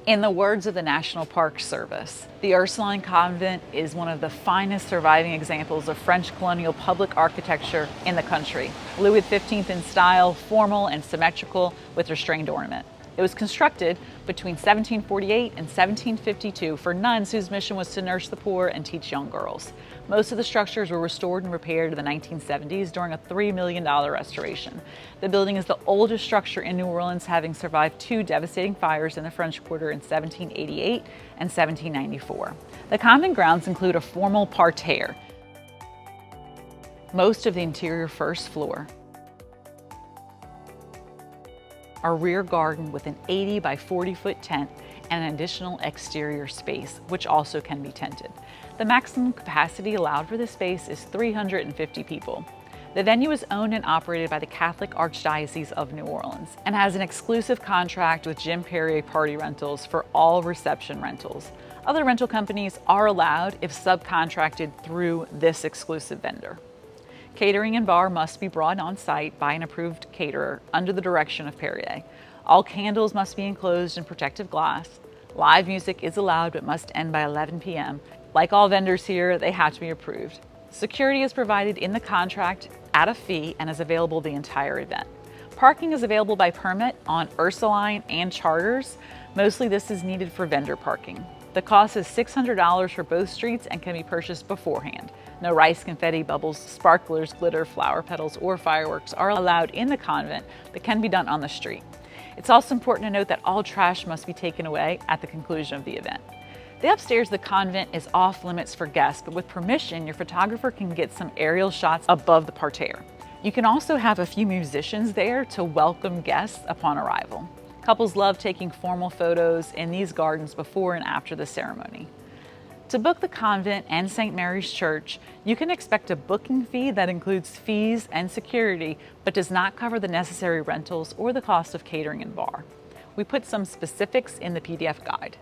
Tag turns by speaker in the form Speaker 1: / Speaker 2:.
Speaker 1: In the words of the National Park Service, the Ursuline Convent is one of the finest surviving examples of French colonial public architecture in the country. Louis XV in style, formal and symmetrical with restrained ornament. It was constructed between 1748 and 1752 for nuns whose mission was to nurse the poor and teach young girls. Most of the structures were restored and repaired in the 1970s during a $3 million restoration. The building is the oldest structure in New Orleans, having survived two devastating fires in the French Quarter in 1788 and 1794. The convent grounds include a formal parterre, most of the interior first floor, a rear garden with an 80 by 40 foot tent and an additional exterior space, which also can be tented. The maximum capacity allowed for this space is 350 people. The venue is owned and operated by the Catholic Archdiocese of New Orleans and has an exclusive contract with Jim Perrier Party Rentals for all reception rentals. Other rental companies are allowed if subcontracted through this exclusive vendor. Catering and bar must be brought on site by an approved caterer under the direction of Perrier. All candles must be enclosed in protective glass. Live music is allowed but must end by 11 p.m. Like all vendors here, they have to be approved. Security is provided in the contract at a fee and is available the entire event. Parking is available by permit on Ursuline and charters. Mostly this is needed for vendor parking. The cost is $600 for both streets and can be purchased beforehand. No rice, confetti, bubbles, sparklers, glitter, flower petals, or fireworks are allowed in the convent, but can be done on the street. It's also important to note that all trash must be taken away at the conclusion of the event. The upstairs of the convent is off limits for guests, but with permission, your photographer can get some aerial shots above the parterre. You can also have a few musicians there to welcome guests upon arrival. Couples love taking formal photos in these gardens before and after the ceremony. To book the convent and St. Mary's Church, you can expect a booking fee that includes fees and security, but does not cover the necessary rentals or the cost of catering and bar. We put some specifics in the PDF guide.